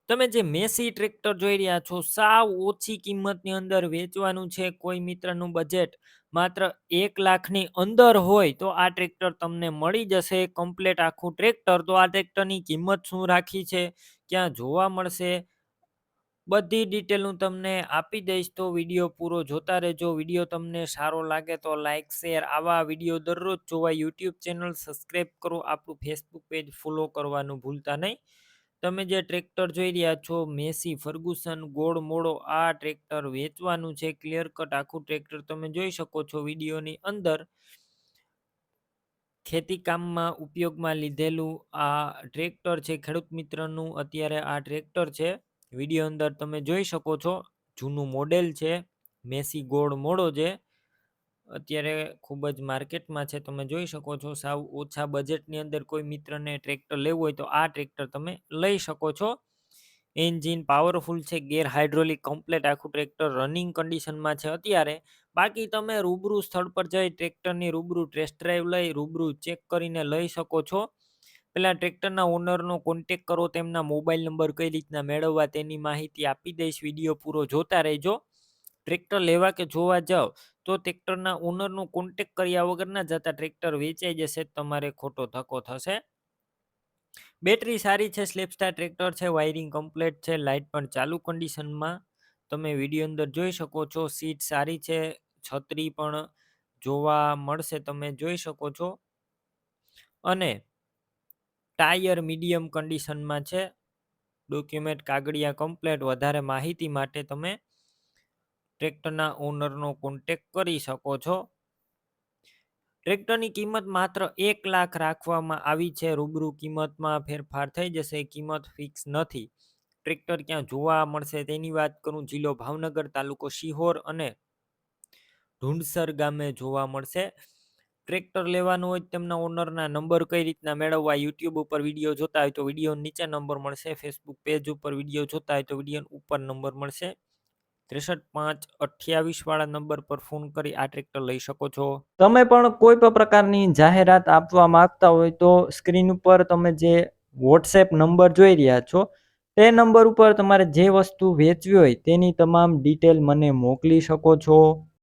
તમે જે Massey tractor જોઈ રહ્યા છો, સાવ ઓછી કિંમતની અંદર વેચવાનું છે. કોઈ મિત્રનું બજેટ માત્ર 1,00,000ની અંદર હોય તો આ ટ્રેક્ટર તમને મળી જશે. કમ્પ્લેટ આખું ટ્રેક્ટર. તો આ ટ્રેક્ટરની કિંમત શું રાખી છે, ક્યાં જોવા મળશે, બધી ડિટેલ હું તમને આપી દઈશ. તો વિડીયો પૂરો જોતા રહેજો. વિડીયો તમને સારો લાગે તો લાઇક શેર, આવા વિડીયો દરરોજ જોવા યુટ્યુબ ચેનલ સબસ્ક્રાઈબ કરો. આપણું ફેસબુક પેજ ફોલો કરવાનું ભૂલતા નહીં. તમે જે ટ્રેક્ટર જોઈ રહ્યા છો મેસી ફર્ગુસન ગોળ મોડો, આ ટ્રેક્ટર વેચવાનું છે. ક્લિયર કટ આખું ટ્રેક્ટર તમે જોઈ શકો છો વિડીયોની અંદર. ખેતી કામમાં ઉપયોગમાં લીધેલું આ ટ્રેક્ટર છે. ખેડૂત મિત્રનું અત્યારે આ ટ્રેક્ટર છે. વિડીયો અંદર તમે જોઈ શકો છો. જૂનું મોડેલ છે. મેસી ગોળ મોડો છે. અત્યારે ખૂબ જ માર્કેટમાં છે. તમે જોઈ શકો છો. સાવ ઓછા બજેટની અંદર કોઈ મિત્રને ટ્રેક્ટર લેવું હોય તો આ ટ્રેક્ટર તમે લઈ શકો છો. એન્જિન પાવરફુલ છે. ગેર હાઇડ્રોલિક કમ્પ્લેટ આખું ટ્રેક્ટર રનિંગ કન્ડિશનમાં છે અત્યારે. બાકી તમે રૂબરૂ સ્થળ પર જઈ ટ્રેક્ટરની રૂબરૂ ટેસ્ટ ડ્રાઈવ લઈ રૂબરૂ ચેક કરીને લઈ શકો છો. પહેલાં ટ્રેક્ટરના ઓનરનો કોન્ટેક કરો. તેમના મોબાઈલ નંબર કઈ રીતના મેળવવા તેની માહિતી આપી દઈશ. વિડીયો પૂરો જોતા રહેજો. ટ્રેક્ટર લેવા કે જોવા જાઓ તો ટ્રેક્ટરના ઓનરનો કોન્ટેક કર્યા વગર ના જતા. ટ્રેક્ટર વેચાઈ જશે, તમારે ખોટો ધક્કો થશે. બેટરી સારી છે. સ્લેપસ્ટાર ટ્રેક્ટર છે. વાયરિંગ કમ્પ્લીટ છે. લાઇટ પણ ચાલુ કન્ડિશનમાં તમે વિડીયો અંદર જોઈ શકો છો. સીટ સારી છે. છત્રી પણ જોવા મળશે, તમે જોઈ શકો છો. અને ટાયર મીડિયમ કન્ડિશનમાં છે. ડોક્યુમેન્ટ કાગળિયા કમ્પ્લેટ. વધારે માહિતી માટે તમે ટ્રેક્ટરના ઓનરનો કોન્ટેક કરી શકો છો. ટ્રેક્ટરની કિંમત માત્ર 1,00,000 રાખવામાં આવી છે. રૂબરૂ કિંમતમાં ફેરફાર થઈ જશે. કિંમત ફિક્સ નથી. ટ્રેક્ટર ક્યાં જોવા મળશે તેની વાત કરું. જિલ્લો ભાવનગર, તાલુકો શિહોર અને ઢુંડસર ગામે જોવા મળશે. ટ્રેક્ટર લેવાનું હોય તેમના ઓનરના નંબર કઈ રીતના મેળવવા, યુટ્યુબ ઉપર વિડીયો જોતા હોય તો વિડીયો નીચે નંબર મળશે. ફેસબુક પેજ ઉપર વિડીયો જોતા હોય તો વિડીયો ઉપર નંબર મળશે. 63 5 28 વાળા નંબર પર ફોન કરી આ ટ્રેક્ટર લઈ શકો છો. તમે પણ કોઈ પણ પ્રકારની જાહેરાત આપવા માંગતા હોય તો સ્ક્રીન ઉપર તમે જે વોટ્સએપ નંબર જોઈ રહ્યા છો તે નંબર ઉપર તમારે જે વસ્તુ વેચવી હોય તેની તમામ ડિટેલ મને મોકલી શકો છો.